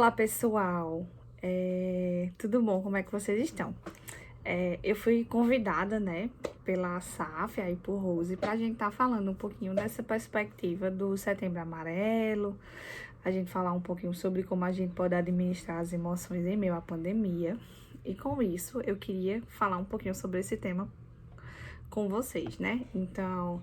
Olá, pessoal. Tudo bom? Como é que vocês estão? Eu fui convidada, né, pela SAF e por Rose para a gente estar falando um pouquinho dessa perspectiva do Setembro Amarelo, a gente falar um pouquinho sobre como a gente pode administrar as emoções em meio à pandemia. E com isso, eu queria falar um pouquinho sobre esse tema com vocês, né? Então,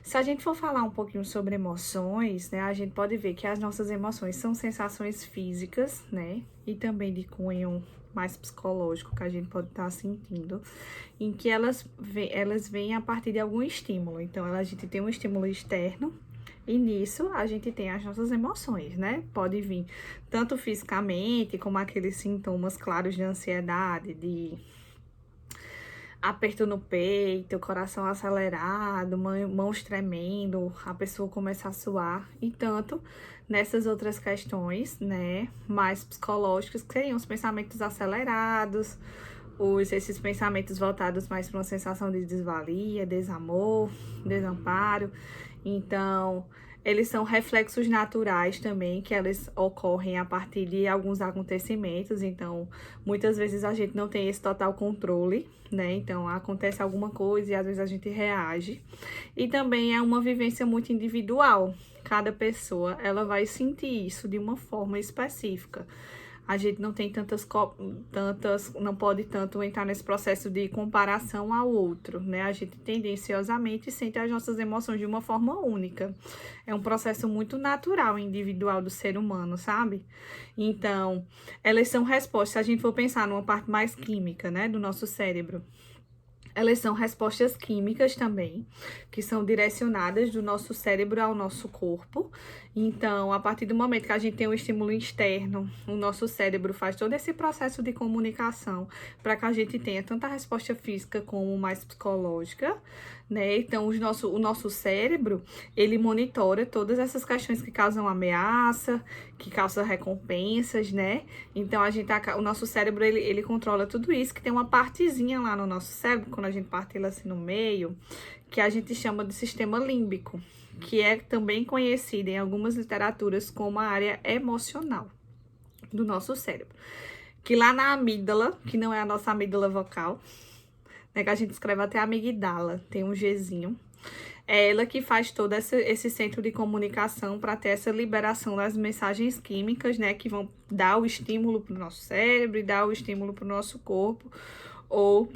se a gente for falar um pouquinho sobre emoções, né, a gente pode ver que as nossas emoções são sensações físicas, né, e também de cunho mais psicológico que a gente pode estar sentindo, em que elas vêm a partir de algum estímulo. Então, a gente tem um estímulo externo e nisso a gente tem as nossas emoções, né? Pode vir tanto fisicamente, como aqueles sintomas claros de ansiedade, de aperto no peito, coração acelerado, mãos tremendo, a pessoa começa a suar. E tanto nessas outras questões, né, mais psicológicas, que seriam os pensamentos acelerados, esses pensamentos voltados mais para uma sensação de desvalia, desamor, desamparo. Então, eles são reflexos naturais também, que eles ocorrem a partir de alguns acontecimentos. Então, muitas vezes a gente não tem esse total controle, né? Então, acontece alguma coisa e às vezes a gente reage. E também é uma vivência muito individual. Cada pessoa, ela vai sentir isso de uma forma específica. A gente não tem não pode tanto entrar nesse processo de comparação ao outro, né? A gente tendenciosamente sente as nossas emoções de uma forma única. É um processo muito natural e individual do ser humano, sabe? Então, elas são respostas, se a gente for pensar numa parte mais química, né, do nosso cérebro, elas são respostas químicas também, que são direcionadas do nosso cérebro ao nosso corpo. Então, a partir do momento que a gente tem um estímulo externo, o nosso cérebro faz todo esse processo de comunicação para que a gente tenha tanto a resposta física como mais psicológica, né? Então, o nosso cérebro, ele monitora todas essas questões que causam ameaça, que causam recompensas, né? Então, o nosso cérebro, ele controla tudo isso, que tem uma partezinha lá no nosso cérebro, quando a gente parte ele assim no meio, que a gente chama de sistema límbico, que é também conhecido em algumas literaturas como a área emocional do nosso cérebro. Que lá na amígdala, que não é a nossa amígdala vocal, né, que a gente escreve até amigdala, tem um Gzinho. É ela que faz todo esse centro de comunicação para ter essa liberação das mensagens químicas, né, que vão dar o estímulo para o nosso cérebro e dar o estímulo para o nosso corpo, ou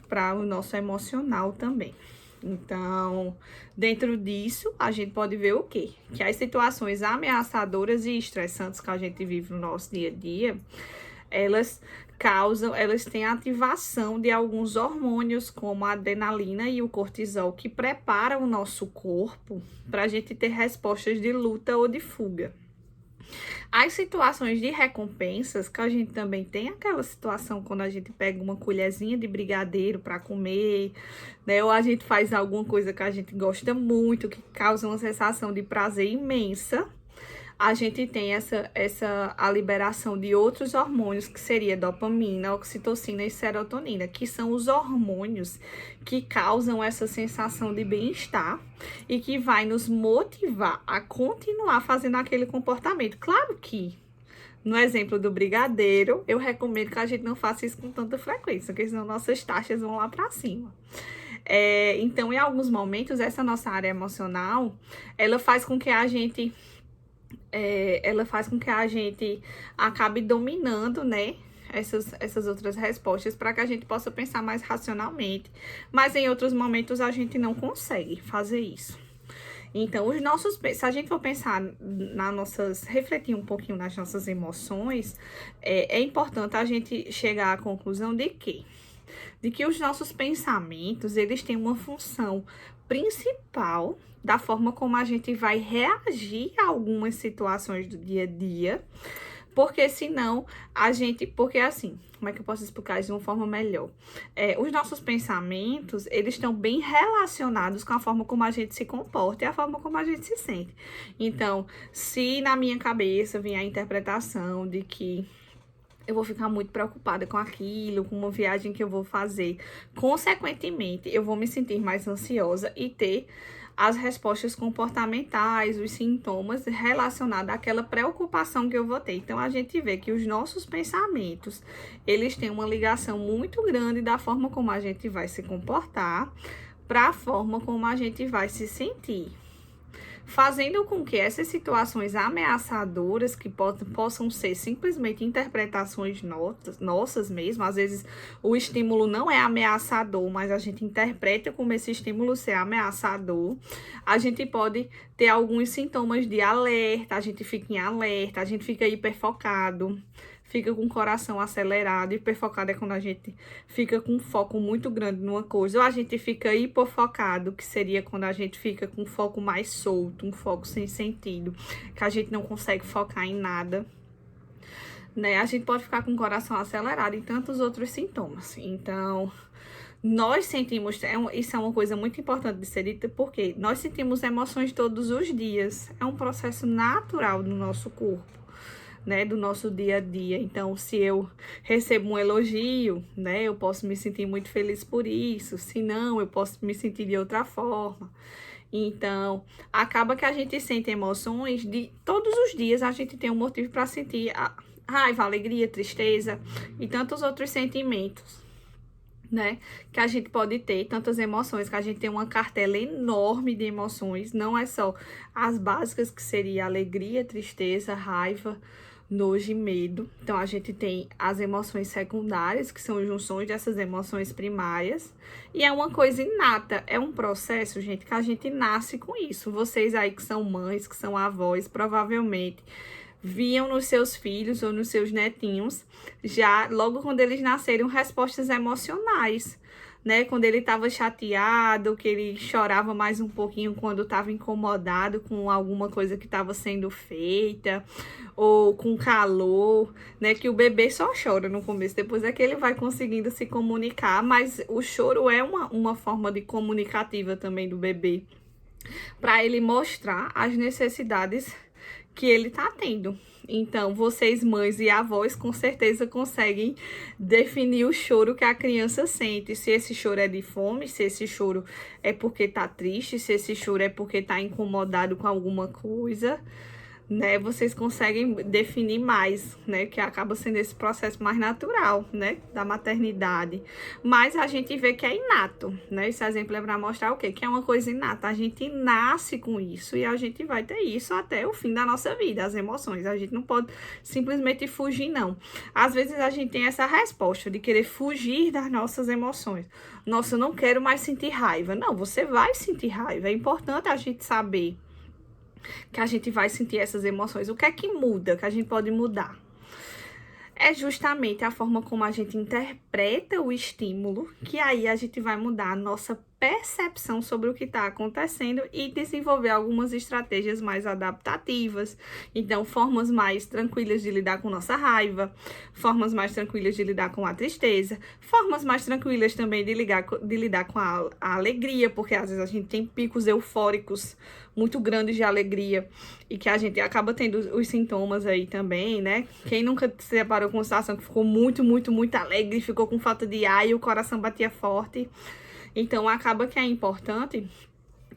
para o nosso emocional também. Então, dentro disso, a gente pode ver o quê? Que as situações ameaçadoras e estressantes que a gente vive no nosso dia a dia, elas têm ativação de alguns hormônios, como a adrenalina e o cortisol, que preparam o nosso corpo para a gente ter respostas de luta ou de fuga. As situações de recompensas, que a gente também tem aquela situação quando a gente pega uma colherzinha de brigadeiro para comer, né? Ou a gente faz alguma coisa que a gente gosta muito, que causa uma sensação de prazer imensa. A gente tem a liberação de outros hormônios, que seria dopamina, oxitocina e serotonina, que são os hormônios que causam essa sensação de bem-estar e que vai nos motivar a continuar fazendo aquele comportamento. Claro que, no exemplo do brigadeiro, eu recomendo que a gente não faça isso com tanta frequência, porque senão nossas taxas vão lá para cima. Então, em alguns momentos, essa nossa área emocional, ela faz com que a gente acabe dominando, né, essas outras respostas para que a gente possa pensar mais racionalmente. Mas em outros momentos a gente não consegue fazer isso. Então, se a gente for pensar refletir um pouquinho nas nossas emoções, é importante a gente chegar à conclusão de que os nossos pensamentos, eles têm uma função principal da forma como a gente vai reagir a algumas situações do dia a dia, porque senão porque assim, como é que eu posso explicar isso de uma forma melhor? Os nossos pensamentos, eles estão bem relacionados com a forma como a gente se comporta e a forma como a gente se sente. Então, se na minha cabeça vem a interpretação de que eu vou ficar muito preocupada com aquilo, com uma viagem que eu vou fazer, consequentemente, eu vou me sentir mais ansiosa e ter as respostas comportamentais, os sintomas relacionados àquela preocupação que eu vou ter. Então, a gente vê que os nossos pensamentos, eles têm uma ligação muito grande da forma como a gente vai se comportar para a forma como a gente vai se sentir, fazendo com que essas situações ameaçadoras, que possam ser simplesmente interpretações nossas mesmo, às vezes o estímulo não é ameaçador, mas a gente interpreta como esse estímulo ser ameaçador, a gente pode ter alguns sintomas de alerta, a gente fica em alerta, a gente fica hiperfocado, fica com o coração acelerado. Hiperfocado é quando a gente fica com um foco muito grande numa coisa. Ou a gente fica hipofocado, que seria quando a gente fica com um foco mais solto, um foco sem sentido, que a gente não consegue focar em nada, né? A gente pode ficar com o coração acelerado e tantos outros sintomas. Então, nós sentimos, isso é uma coisa muito importante de ser dita, porque nós sentimos emoções todos os dias. É um processo natural do nosso corpo, né, do nosso dia a dia. Então, se eu recebo um elogio, né, eu posso me sentir muito feliz por isso. Se não, eu posso me sentir de outra forma. Então, acaba que a gente sente emoções de todos os dias. A gente tem um motivo para sentir raiva, alegria, tristeza e tantos outros sentimentos, né, que a gente pode ter, tantas emoções, que a gente tem uma cartela enorme de emoções. Não é só as básicas, que seria alegria, tristeza, raiva, nojo e medo. Então, a gente tem as emoções secundárias, que são junções dessas emoções primárias. E é uma coisa inata, é um processo, gente, que a gente nasce com isso. Vocês aí que são mães, que são avós, provavelmente viam nos seus filhos ou nos seus netinhos, já logo quando eles nasceram, respostas emocionais, né? Quando ele estava chateado, que ele chorava mais um pouquinho quando estava incomodado com alguma coisa que estava sendo feita, ou com calor, né? Que o bebê só chora no começo, depois é que ele vai conseguindo se comunicar, mas o choro é uma forma de comunicativa também do bebê, para ele mostrar as necessidades que ele tá tendo. Então, vocês, mães e avós, com certeza conseguem definir o choro que a criança sente. Se esse choro é de fome, se esse choro é porque tá triste, se esse choro é porque tá incomodado com alguma coisa, né? Vocês conseguem definir mais, né? Que acaba sendo esse processo mais natural, né? Da maternidade. Mas a gente vê que é inato, né? Esse exemplo é para mostrar o quê? Que é uma coisa inata. A gente nasce com isso e a gente vai ter isso até o fim da nossa vida, as emoções. A gente não pode simplesmente fugir, não. Às vezes a gente tem essa resposta de querer fugir das nossas emoções. Nossa, eu não quero mais sentir raiva. Não, você vai sentir raiva. É importante a gente saber que a gente vai sentir essas emoções. O que é que muda, que a gente pode mudar? É justamente a forma como a gente interpreta o estímulo, que aí a gente vai mudar a nossa percepção sobre o que está acontecendo e desenvolver algumas estratégias mais adaptativas. Então, formas mais tranquilas de lidar com nossa raiva, formas mais tranquilas de lidar com a tristeza, formas mais tranquilas também de lidar com a alegria, porque às vezes a gente tem picos eufóricos muito grandes de alegria e que a gente acaba tendo os sintomas aí também, né? Quem nunca se deparou com uma situação que ficou muito alegre, ficou com falta de ar e o coração batia forte? Então, acaba que é importante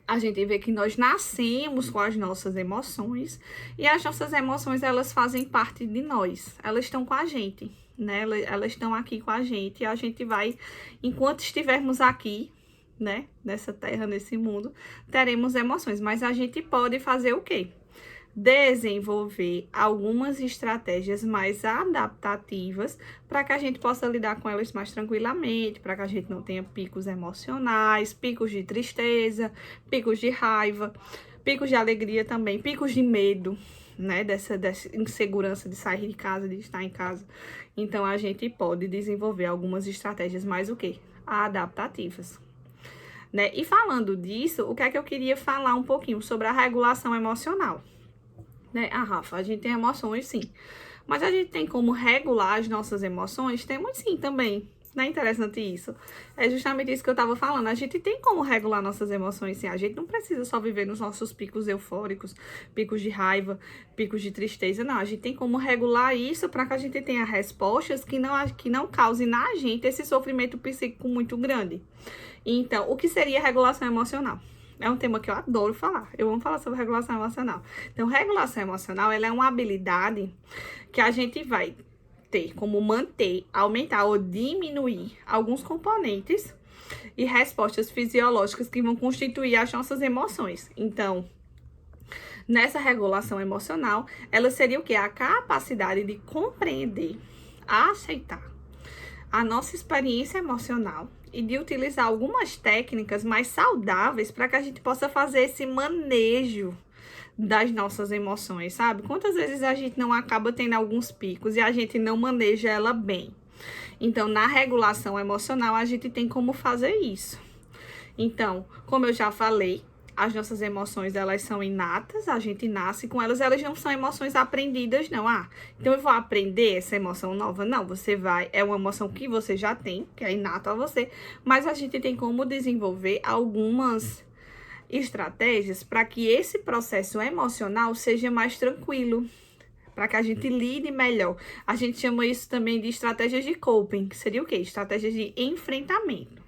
a gente ver que nós nascemos com as nossas emoções e as nossas emoções, elas fazem parte de nós, elas estão com a gente, né? Elas estão aqui com a gente e a gente vai, enquanto estivermos aqui, né, nessa terra, nesse mundo, teremos emoções, mas a gente pode fazer o quê? Desenvolver algumas estratégias mais adaptativas para que a gente possa lidar com elas mais tranquilamente, para que a gente não tenha picos emocionais, picos de tristeza, picos de raiva, picos de alegria também, picos de medo, né, dessa insegurança de sair de casa, de estar em casa. Então, a gente pode desenvolver algumas estratégias mais o quê? Adaptativas, né? E falando disso, o que é que eu queria falar um pouquinho sobre a regulação emocional, né? Rafa, a gente tem emoções, sim. Mas a gente tem como regular as nossas emoções? Temos sim também. Não é interessante isso? É justamente isso que eu tava falando. A gente tem como regular nossas emoções, sim. A gente não precisa só viver nos nossos picos eufóricos, picos de raiva, picos de tristeza. Não, a gente tem como regular isso para que a gente tenha respostas que não causem na gente esse sofrimento psíquico muito grande. Então, o que seria regulação emocional? É um tema que eu adoro falar. Eu amo falar sobre regulação emocional. Então, regulação emocional, ela é uma habilidade que a gente vai ter como manter, aumentar ou diminuir alguns componentes e respostas fisiológicas que vão constituir as nossas emoções. Então, nessa regulação emocional, ela seria o quê? A capacidade de compreender, aceitar a nossa experiência emocional e de utilizar algumas técnicas mais saudáveis para que a gente possa fazer esse manejo das nossas emoções, sabe? Quantas vezes a gente não acaba tendo alguns picos e a gente não maneja ela bem? Então, na regulação emocional, a gente tem como fazer isso. Então, como eu já falei, as nossas emoções, elas são inatas, a gente nasce com elas, elas não são emoções aprendidas, não. Então eu vou aprender essa emoção nova? Não, você vai, é uma emoção que você já tem, que é inata a você, mas a gente tem como desenvolver algumas estratégias para que esse processo emocional seja mais tranquilo, para que a gente lide melhor. A gente chama isso também de estratégias de coping, que seria o quê? Estratégias de enfrentamento.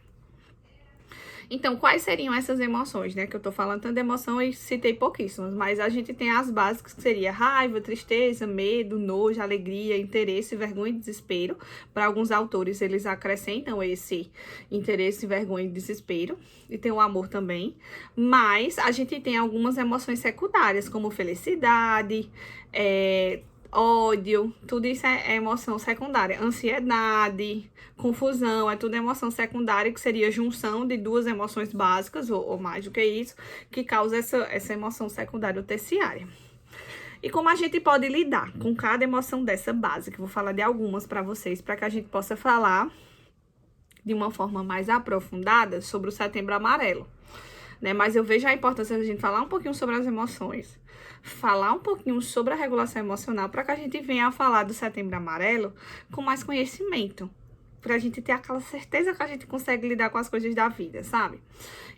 Então, quais seriam essas emoções, né? Que eu tô falando tanto de emoção e citei pouquíssimas, mas a gente tem as básicas, que seria raiva, tristeza, medo, nojo, alegria, interesse, vergonha e desespero. Para alguns autores, eles acrescentam esse interesse, vergonha e desespero. E tem o amor também. Mas a gente tem algumas emoções secundárias, como felicidade, ódio, tudo isso é emoção secundária. Ansiedade, confusão, é tudo emoção secundária, que seria a junção de duas emoções básicas, ou mais do que isso, que causa essa emoção secundária ou terciária. E como a gente pode lidar com cada emoção dessa básica? Vou falar de algumas para vocês, para que a gente possa falar de uma forma mais aprofundada sobre o Setembro Amarelo, né? Mas eu vejo a importância da gente falar um pouquinho sobre as emoções, falar um pouquinho sobre a regulação emocional, para que a gente venha a falar do Setembro Amarelo com mais conhecimento, pra gente ter aquela certeza que a gente consegue lidar com as coisas da vida, sabe?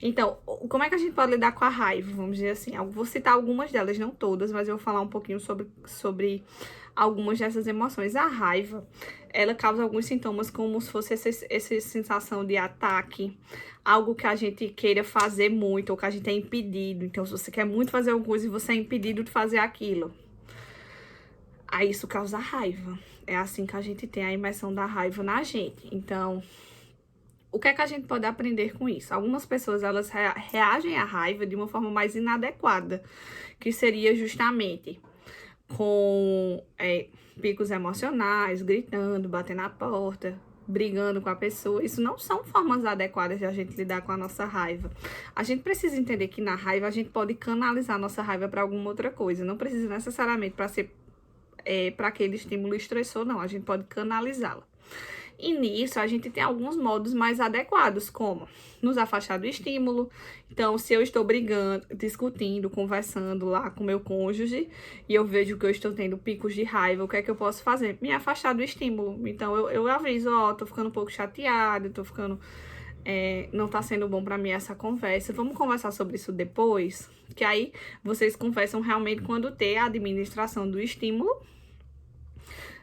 Então, como é que a gente pode lidar com a raiva, vamos dizer assim? Eu vou citar algumas delas, não todas, mas eu vou falar um pouquinho sobre algumas dessas emoções. A raiva, ela causa alguns sintomas, como se fosse essa sensação de ataque, algo que a gente queira fazer muito, ou que a gente é impedido. Então, se você quer muito fazer alguma coisa e você é impedido de fazer aquilo, aí isso causa raiva. É assim que a gente tem a imersão da raiva na gente. Então, o que é que a gente pode aprender com isso? Algumas pessoas, elas reagem à raiva de uma forma mais inadequada, que seria justamente com picos emocionais, gritando, batendo na porta, brigando com a pessoa. Isso não são formas adequadas de a gente lidar com a nossa raiva. A gente precisa entender que na raiva a gente pode canalizar a nossa raiva para alguma outra coisa. Não precisa necessariamente para ser para aquele estímulo estressor, não. A gente pode canalizá-la. E nisso, a gente tem alguns modos mais adequados, como nos afastar do estímulo. Então, se eu estou brigando, discutindo, conversando lá com meu cônjuge, e eu vejo que eu estou tendo picos de raiva, o que é que eu posso fazer? Me afastar do estímulo. Então, eu aviso, tô ficando um pouco chateada, tô ficando... não tá sendo bom pra mim essa conversa. Vamos conversar sobre isso depois? Que aí, vocês conversam realmente quando ter a administração do estímulo,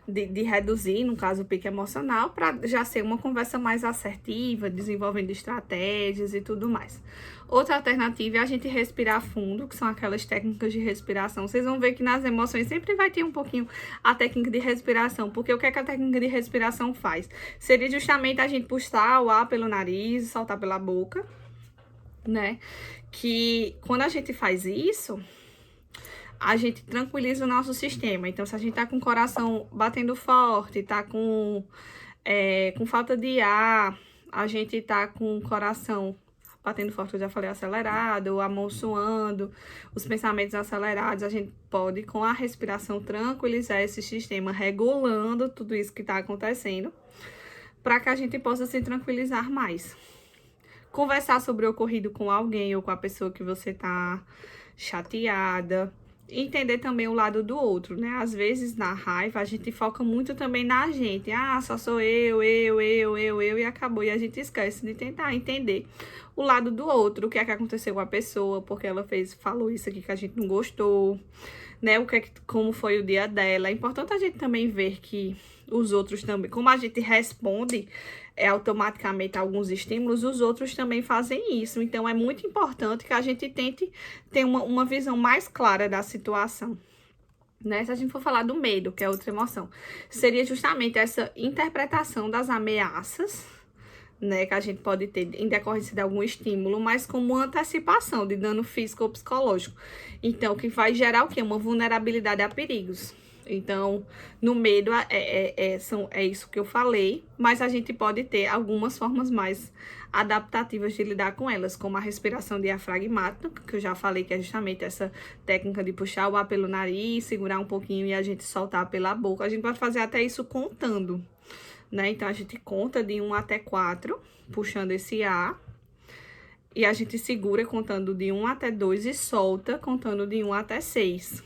de reduzir, no caso, o pico emocional, para já ser uma conversa mais assertiva, desenvolvendo estratégias e tudo mais. Outra alternativa é a gente respirar fundo, que são aquelas técnicas de respiração. Vocês vão ver que nas emoções sempre vai ter um pouquinho a técnica de respiração, porque o que é que a técnica de respiração faz? Seria justamente a gente puxar o ar pelo nariz e soltar pela boca, né? Que quando a gente faz isso, a gente tranquiliza o nosso sistema. Então, se a gente tá com o coração batendo forte, tá com falta de ar, a gente tá com o coração batendo forte, eu já falei, acelerado, a mão suando, os pensamentos acelerados, a gente pode, com a respiração, tranquilizar esse sistema, regulando tudo isso que tá acontecendo, para que a gente possa se tranquilizar mais. Conversar sobre o ocorrido com alguém ou com a pessoa que você tá chateada. Entender também o lado do outro, né? Às vezes, na raiva, a gente foca muito também na gente. Só sou eu, e acabou. E a gente esquece de tentar entender o lado do outro, o que é que aconteceu com a pessoa, porque ela falou isso aqui que a gente não gostou, né? Como foi o dia dela. É importante a gente também ver que os outros também, como a gente responde automaticamente alguns estímulos, os outros também fazem isso. Então, é muito importante que a gente tente ter uma visão mais clara da situação. Né? Se a gente for falar do medo, que é outra emoção, seria justamente essa interpretação das ameaças, né, que a gente pode ter em decorrência de algum estímulo, mas como antecipação de dano físico ou psicológico. Então, que vai gerar o quê? Uma vulnerabilidade a perigos. Então, no medo é isso que eu falei, mas a gente pode ter algumas formas mais adaptativas de lidar com elas, como a respiração diafragmática, que eu já falei que é justamente essa técnica de puxar o ar pelo nariz, segurar um pouquinho e a gente soltar pela boca. A gente pode fazer até isso contando, né? Então, a gente conta de 1 até 4, puxando esse ar. E a gente segura contando de 1 até 2 e solta contando de 1 até 6.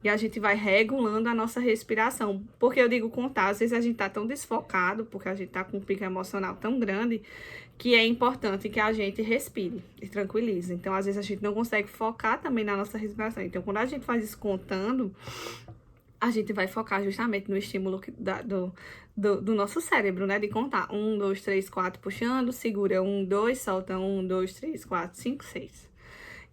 E a gente vai regulando a nossa respiração. Porque eu digo contar, às vezes a gente tá tão desfocado, porque a gente tá com um pico emocional tão grande, que é importante que a gente respire e tranquilize. Então, às vezes a gente não consegue focar também na nossa respiração. Então, quando a gente faz isso contando, a gente vai focar justamente no estímulo do nosso cérebro, né? De contar 1, 2, 3, 4, puxando, segura 1, 2, solta 1, 2, 3, 4, 5, 6.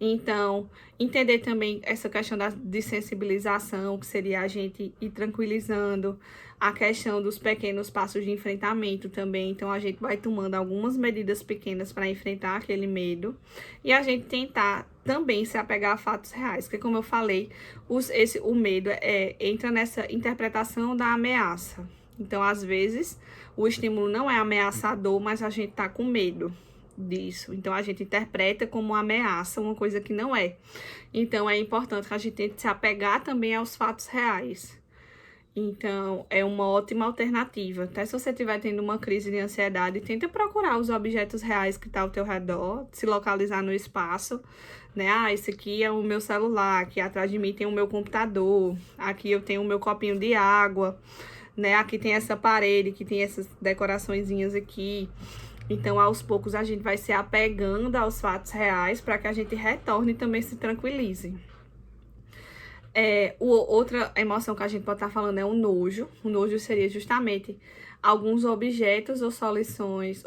Então, entender também essa questão de sensibilização, que seria a gente ir tranquilizando, a questão dos pequenos passos de enfrentamento também. Então, a gente vai tomando algumas medidas pequenas para enfrentar aquele medo. E a gente tentar também se apegar a fatos reais, porque como eu falei, o medo entra nessa interpretação da ameaça. Então, às vezes, o estímulo não é ameaçador, mas a gente tá com medo disso. Então, a gente interpreta como uma ameaça, uma coisa que não é. Então, é importante que a gente tente se apegar também aos fatos reais. Então, é uma ótima alternativa. Até se você estiver tendo uma crise de ansiedade, tenta procurar os objetos reais que estão ao teu redor, se localizar no espaço, né? Ah, esse aqui é o meu celular, aqui atrás de mim tem o meu computador, aqui eu tenho o meu copinho de água, né? Aqui tem essa parede, que tem essas decoraçõezinhas aqui. Então, aos poucos, a gente vai se apegando aos fatos reais para que a gente retorne e também se tranquilize. Outra emoção que a gente pode estar falando é o nojo. O nojo seria justamente alguns objetos ou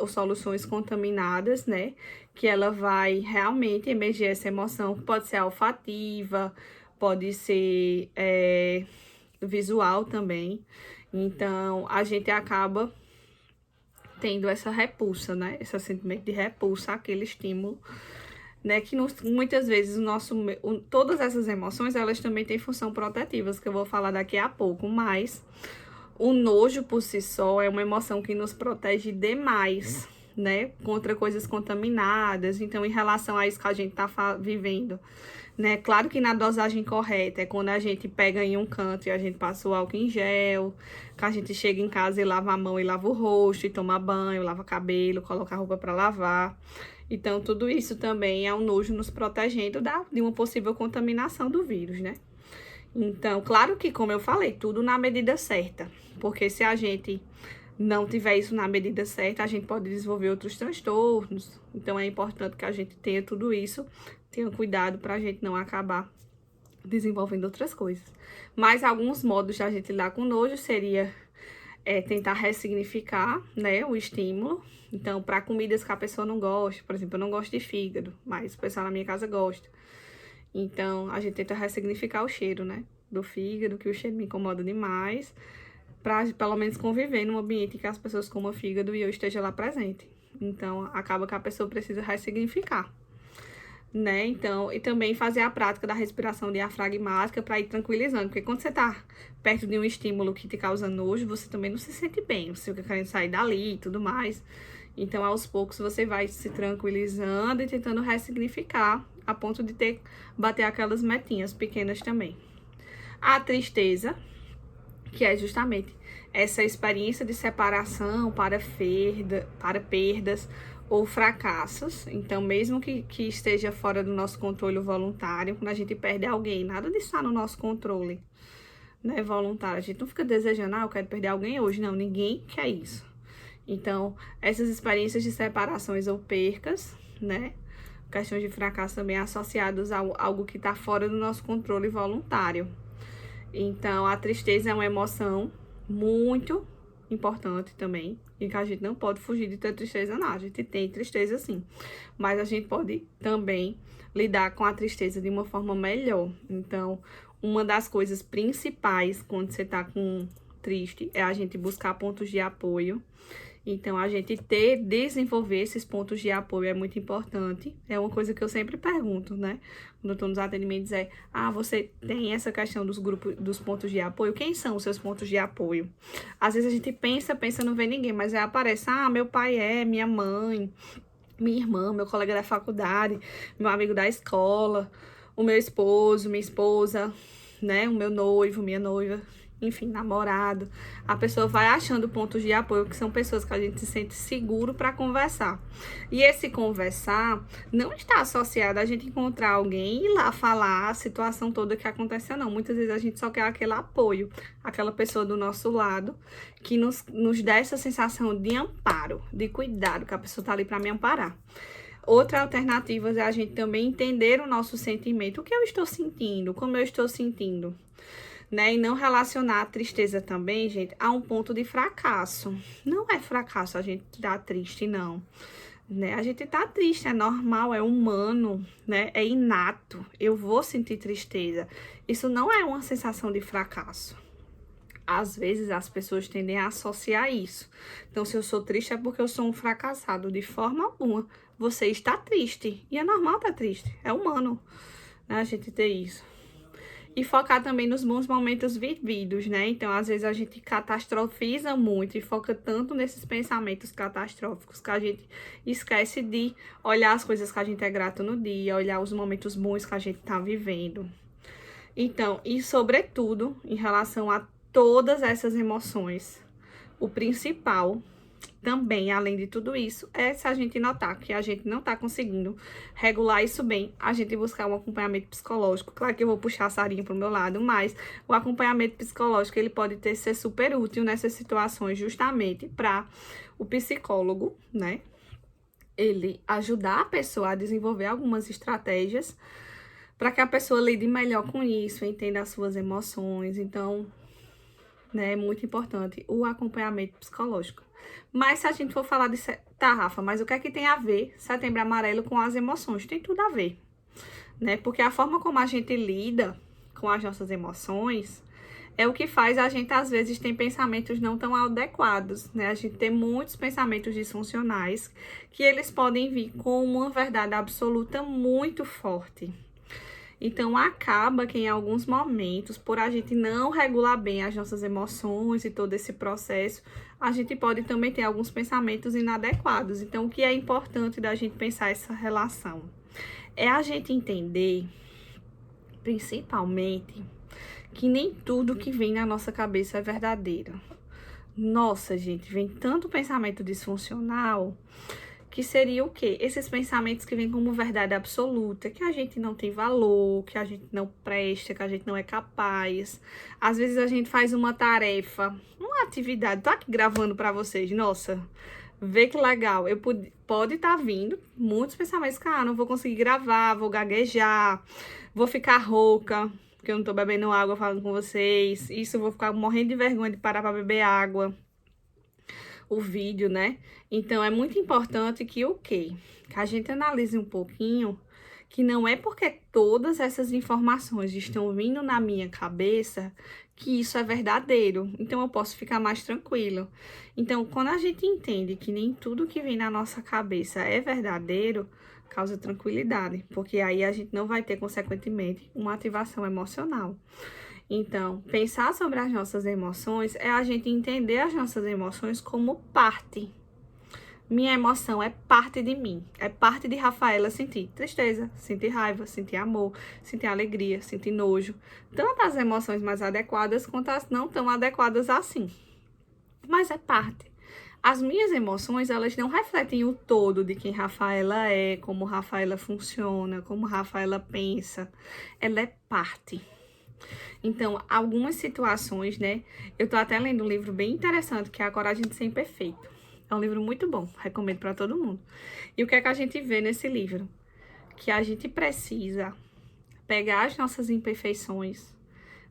soluções contaminadas, né? Que ela vai realmente emergir essa emoção, que pode ser olfativa, pode ser visual também. Então, a gente acaba tendo essa repulsa, né? Esse sentimento de repulsa àquele estímulo, né? Que muitas vezes todas essas emoções, elas também têm função protetivas, que eu vou falar daqui a pouco, mas o nojo por si só é uma emoção que nos protege demais, né? Contra coisas contaminadas. Então, em relação a isso que a gente tá vivendo, né? Claro que na dosagem correta é quando a gente pega em um canto e a gente passa o álcool em gel, que a gente chega em casa e lava a mão e lava o rosto, e toma banho, lava cabelo, coloca a roupa para lavar. Então, tudo isso também é um nojo nos protegendo de uma possível contaminação do vírus, né? Então, claro que, como eu falei, tudo na medida certa, porque se a gente não tiver isso na medida certa, a gente pode desenvolver outros transtornos. Então, é importante que a gente tenha tudo isso, tenha cuidado para a gente não acabar desenvolvendo outras coisas. Mas alguns modos de a gente lidar com nojo seria tentar ressignificar, né, o estímulo. Então, para comidas que a pessoa não gosta, por exemplo, eu não gosto de fígado, mas o pessoal na minha casa gosta. Então, a gente tenta ressignificar o cheiro, né, do fígado, que o cheiro me incomoda demais, para pelo menos conviver num ambiente que as pessoas comam fígado e eu esteja lá presente. Então, acaba que a pessoa precisa ressignificar, né? Então, e também fazer a prática da respiração diafragmática para ir tranquilizando, porque quando você tá perto de um estímulo que te causa nojo, você também não se sente bem, você fica querendo sair dali e tudo mais. Então, aos poucos, você vai se tranquilizando e tentando ressignificar, a ponto de bater aquelas metinhas pequenas também. A tristeza, que é justamente essa experiência de separação para perdas ou fracassos. Então, mesmo que esteja fora do nosso controle voluntário, quando a gente perde alguém, nada de estar no nosso controle, né, voluntário. A gente não fica desejando, eu quero perder alguém hoje. Não, ninguém quer isso. Então, essas experiências de separações ou percas, né, questões de fracasso também associadas a algo que está fora do nosso controle voluntário. Então, a tristeza é uma emoção muito importante também, e que a gente não pode fugir de ter tristeza, não. A gente tem tristeza sim, mas a gente pode também lidar com a tristeza de uma forma melhor. Então, uma das coisas principais quando você tá triste é a gente buscar pontos de apoio. Então, a gente desenvolver esses pontos de apoio é muito importante. É uma coisa que eu sempre pergunto, né? Quando eu tô nos atendimentos, você tem essa questão dos grupos, dos pontos de apoio? Quem são os seus pontos de apoio? Às vezes a gente pensa, não vê ninguém, mas aí aparece, meu pai minha mãe, minha irmã, meu colega da faculdade, meu amigo da escola, o meu esposo, minha esposa, né? O meu noivo, minha noiva, enfim, namorado. A pessoa vai achando pontos de apoio, que são pessoas que a gente se sente seguro para conversar. E esse conversar não está associado a gente encontrar alguém e ir lá falar a situação toda que aconteceu, não. Muitas vezes a gente só quer aquele apoio, aquela pessoa do nosso lado, que nos dá essa sensação de amparo, de cuidado, que a pessoa está ali para me amparar. Outra alternativa é a gente também entender o nosso sentimento. O que eu estou sentindo? Como eu estou sentindo? Né? E não relacionar a tristeza também, gente, a um ponto de fracasso. Não é fracasso a gente estar triste, não. Né? A gente tá triste, é normal, é humano, né? É inato. Eu vou sentir tristeza. Isso não é uma sensação de fracasso. Às vezes as pessoas tendem a associar isso. Então, se eu sou triste é porque eu sou um fracassado. De forma alguma. Você está triste. E é normal estar triste. É humano, né? A gente ter isso. E focar também nos bons momentos vividos, né? Então, às vezes a gente catastrofiza muito e foca tanto nesses pensamentos catastróficos que a gente esquece de olhar as coisas que a gente é grato no dia, olhar os momentos bons que a gente tá vivendo. Então, e sobretudo, em relação a todas essas emoções, o principal também, além de tudo isso, é se a gente notar que a gente não tá conseguindo regular isso bem, a gente buscar um acompanhamento psicológico. Claro que eu vou puxar a Sarinha pro meu lado, mas o acompanhamento psicológico, ele pode ser super útil nessas situações, justamente para o psicólogo, né? Ele ajudar a pessoa a desenvolver algumas estratégias para que a pessoa lide melhor com isso, entenda as suas emoções. Então, né, é muito importante o acompanhamento psicológico. Mas se a gente for falar de... Tá, Rafa, mas o que é que tem a ver Setembro Amarelo com as emoções? Tem tudo a ver, né? Porque a forma como a gente lida com as nossas emoções é o que faz a gente, às vezes, ter pensamentos não tão adequados, né? A gente tem muitos pensamentos disfuncionais que eles podem vir com uma verdade absoluta muito forte. Então, acaba que em alguns momentos, por a gente não regular bem as nossas emoções e todo esse processo, a gente pode também ter alguns pensamentos inadequados. Então, o que é importante da gente pensar essa relação? É a gente entender, principalmente, que nem tudo que vem na nossa cabeça é verdadeiro. Nossa, gente, vem tanto pensamento disfuncional que seria o quê? Esses pensamentos que vêm como verdade absoluta, que a gente não tem valor, que a gente não presta, que a gente não é capaz. Às vezes a gente faz uma tarefa, uma atividade, tô aqui gravando pra vocês, nossa, vê que legal. Pode estar vindo muitos pensamentos que, não vou conseguir gravar, vou gaguejar, vou ficar rouca, porque eu não tô bebendo água falando com vocês. Isso, eu vou ficar morrendo de vergonha de parar pra beber água. O vídeo, né? Então, é muito importante que o quê? Que a gente analise um pouquinho que não é porque todas essas informações estão vindo na minha cabeça que isso é verdadeiro. Então, eu posso ficar mais tranquilo. Então, quando a gente entende que nem tudo que vem na nossa cabeça é verdadeiro, causa tranquilidade, porque aí a gente não vai ter, consequentemente, uma ativação emocional. Então, pensar sobre as nossas emoções é a gente entender as nossas emoções como parte. Minha emoção é parte de mim, é parte de Rafaela sentir tristeza, sentir raiva, sentir amor, sentir alegria, sentir nojo. Tanto as emoções mais adequadas quanto as não tão adequadas assim. Mas é parte. As minhas emoções, elas não refletem o todo de quem Rafaela é, como Rafaela funciona, como Rafaela pensa. Ela é parte. Então, algumas situações, né? Eu tô até lendo um livro bem interessante, que é A Coragem de Ser Imperfeito. É um livro muito bom, recomendo para todo mundo. E o que é que a gente vê nesse livro? Que a gente precisa pegar as nossas imperfeições,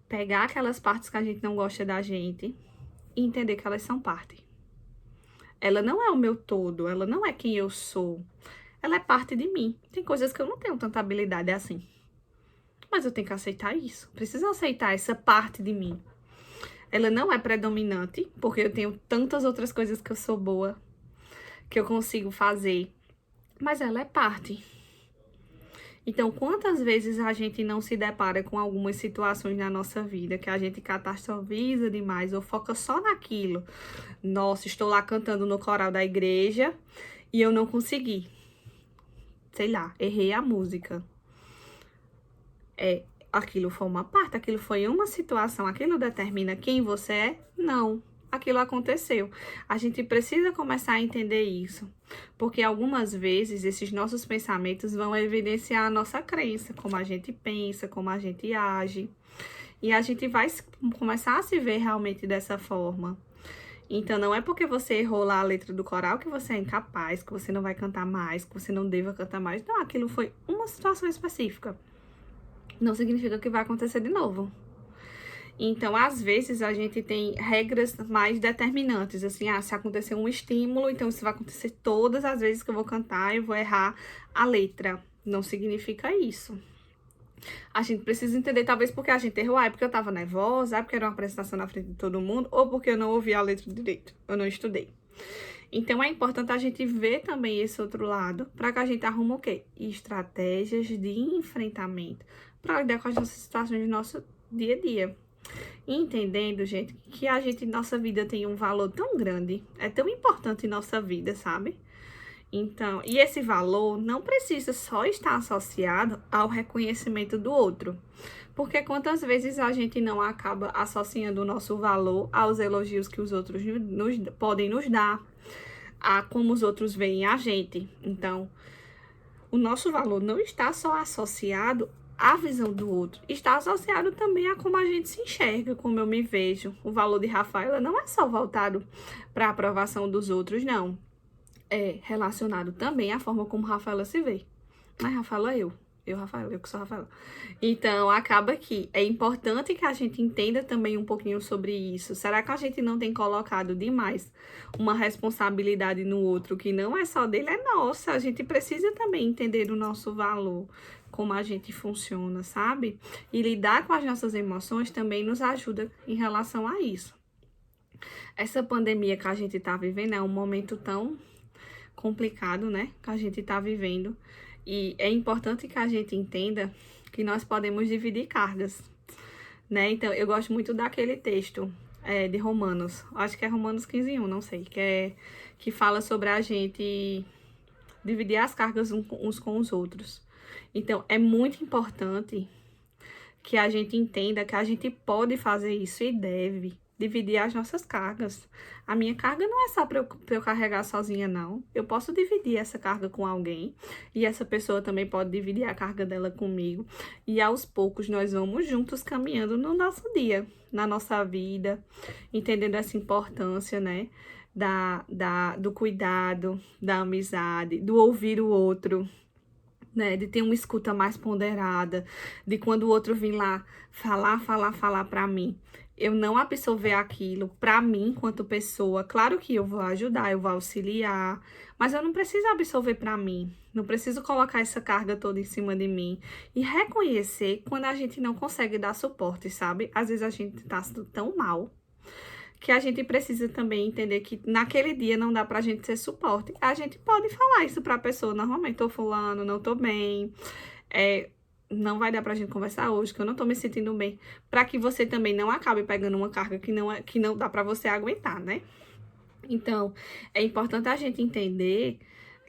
pegar aquelas partes que a gente não gosta da gente, e entender que elas são parte. Ela não é o meu todo, ela não é quem eu sou. Ela é parte de mim. Tem coisas que eu não tenho tanta habilidade assim. Mas eu tenho que aceitar isso. Preciso aceitar essa parte de mim. Ela não é predominante, porque eu tenho tantas outras coisas que eu sou boa, que eu consigo fazer. Mas ela é parte. Então, quantas vezes a gente não se depara com algumas situações na nossa vida que a gente catastrofiza demais ou foca só naquilo? Nossa, estou lá cantando no coral da igreja e eu não consegui. Sei lá, errei a música. Aquilo foi uma parte, aquilo foi uma situação, aquilo determina quem você é? Não. Aquilo aconteceu. A gente precisa começar a entender isso, porque algumas vezes esses nossos pensamentos vão evidenciar a nossa crença, como a gente pensa, como a gente age, e a gente vai começar a se ver realmente dessa forma. Então, não é porque você errou lá a letra do coral que você é incapaz, que você não vai cantar mais, que você não deva cantar mais. Não, aquilo foi uma situação específica. Não significa que vai acontecer de novo. Então, às vezes, a gente tem regras mais determinantes, assim, se acontecer um estímulo, então isso vai acontecer todas as vezes que eu vou cantar, eu vou errar a letra. Não significa isso. A gente precisa entender, talvez porque a gente errou, porque eu tava nervosa, porque era uma apresentação na frente de todo mundo, ou porque eu não ouvi a letra direito, eu não estudei. Então, é importante a gente ver também esse outro lado, para que a gente arrume o quê? Estratégias de enfrentamento, para lidar com as nossas situações do nosso dia a dia. Entendendo, gente, que a gente, nossa vida tem um valor tão grande, é tão importante em nossa vida, sabe? Então, e esse valor não precisa só estar associado ao reconhecimento do outro. Porque quantas vezes a gente não acaba associando o nosso valor aos elogios que os outros podem nos dar, a como os outros veem a gente. Então, o nosso valor não está só associado à visão do outro, está associado também a como a gente se enxerga, como eu me vejo. O valor de Rafaela não é só voltado para a aprovação dos outros, não. É relacionado também à forma como Rafaela se vê. Mas Rafaela é eu. Rafaela, eu que sou Rafaela. Então, acaba que é importante que a gente entenda também um pouquinho sobre isso. Será que a gente não tem colocado demais uma responsabilidade no outro que não é só dele, é nossa? A gente precisa também entender o nosso valor, como a gente funciona, sabe? E lidar com as nossas emoções também nos ajuda em relação a isso. Essa pandemia que a gente tá vivendo é um momento tão complicado, né? Que a gente tá vivendo. E é importante que a gente entenda que nós podemos dividir cargas, né? Então, eu gosto muito daquele texto de Romanos. Acho que é Romanos 15:1, não sei. Que fala sobre a gente dividir as cargas uns com os outros. Então, é muito importante que a gente entenda que a gente pode fazer isso e deve dividir as nossas cargas. A minha carga não é só para eu carregar sozinha, não. Eu posso dividir essa carga com alguém e essa pessoa também pode dividir a carga dela comigo. E aos poucos nós vamos juntos caminhando no nosso dia, na nossa vida, entendendo essa importância, né? Do cuidado, da amizade, do ouvir o outro, né, de ter uma escuta mais ponderada, de quando o outro vir lá falar para mim, eu não absorver aquilo para mim enquanto pessoa. Claro que eu vou ajudar, eu vou auxiliar, mas eu não preciso absorver para mim, não preciso colocar essa carga toda em cima de mim. E reconhecer quando a gente não consegue dar suporte, sabe? Às vezes a gente tá tão mal que a gente precisa também entender que naquele dia não dá pra gente ser suporte. A gente pode falar isso pra pessoa, normalmente, tô fulano, não tô bem, não vai dar pra gente conversar hoje, que eu não tô me sentindo bem, pra que você também não acabe pegando uma carga que não dá pra você aguentar, né? Então, é importante a gente entender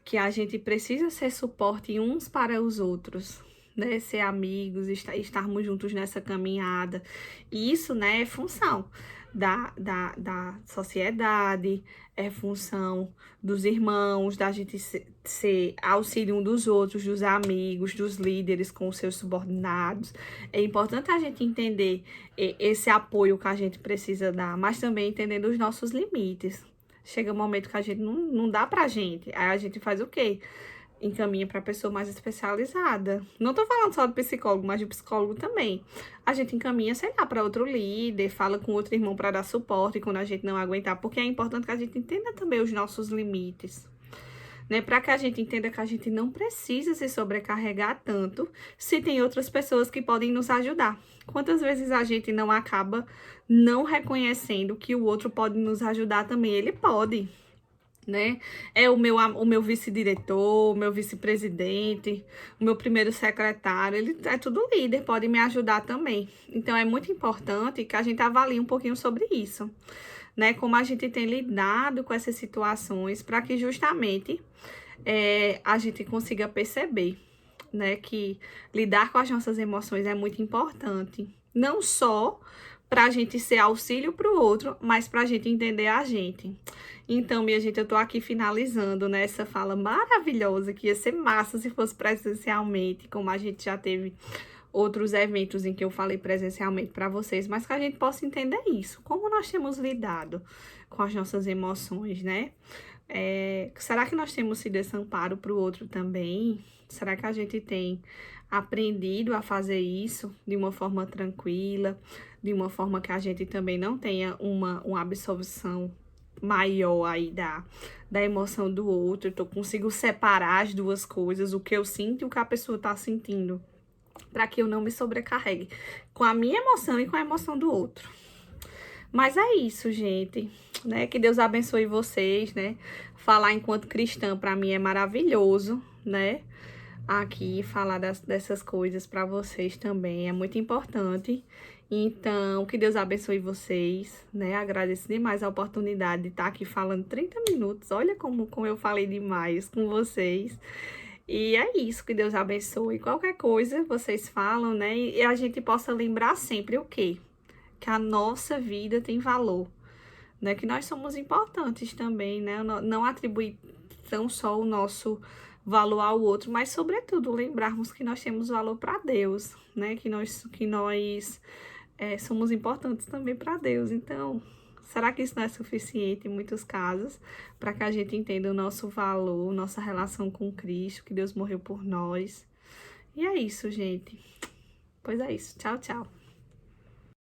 que a gente precisa ser suporte uns para os outros, né? Ser amigos, estarmos juntos nessa caminhada. E isso, né, é função da sociedade, é função dos irmãos, da gente ser auxílio um dos outros, dos amigos, dos líderes com os seus subordinados. É importante a gente entender esse apoio que a gente precisa dar, mas também entendendo os nossos limites. Chega um momento que a gente não dá pra gente, aí a gente faz o quê? encaminha para pessoa mais especializada. Não tô falando só do psicólogo, mas do psicólogo também. A gente encaminha, sei lá, para outro líder, fala com outro irmão para dar suporte quando a gente não aguentar, porque é importante que a gente entenda também os nossos limites, né? Para que a gente entenda que a gente não precisa se sobrecarregar tanto se tem outras pessoas que podem nos ajudar. Quantas vezes a gente não acaba não reconhecendo que o outro pode nos ajudar também? Ele pode, né? É o meu vice-diretor, o meu vice-presidente, o meu primeiro secretário, ele é tudo líder, pode me ajudar também. Então, é muito importante que a gente avalie um pouquinho sobre isso, né? Como a gente tem lidado com essas situações, para que justamente a gente consiga perceber, né, que lidar com as nossas emoções é muito importante. Não só para a gente ser auxílio para o outro, mas para a gente entender a gente. Então, minha gente, eu tô aqui finalizando, né, essa fala maravilhosa, que ia ser massa se fosse presencialmente, como a gente já teve outros eventos em que eu falei presencialmente para vocês, mas que a gente possa entender isso, como nós temos lidado com as nossas emoções, né? Será que nós temos sido esse amparo para o outro também? Será que a gente tem aprendido a fazer isso de uma forma tranquila, de uma forma que a gente também não tenha uma absorção maior aí da emoção do outro? Eu consigo separar as duas coisas, o que eu sinto e o que a pessoa está sentindo, para que eu não me sobrecarregue com a minha emoção e com a emoção do outro. Mas é isso, gente, né? Que Deus abençoe vocês, né? Falar enquanto cristã para mim é maravilhoso, né? Aqui falar dessas coisas para vocês também é muito importante. Então, que Deus abençoe vocês, né? Agradeço demais a oportunidade de estar aqui falando 30 minutos. Olha como eu falei demais com vocês. E é isso, que Deus abençoe. Qualquer coisa vocês falam, né? E a gente possa lembrar sempre o quê? Que a nossa vida tem valor, né? Que nós somos importantes também, né? Não atribuir tão só o nosso valor ao outro, mas sobretudo lembrarmos que nós temos valor para Deus, né? Que nós somos importantes também para Deus. Então, será que isso não é suficiente em muitos casos para que a gente entenda o nosso valor, nossa relação com Cristo, que Deus morreu por nós? E é isso, gente. Pois é isso. Tchau, tchau.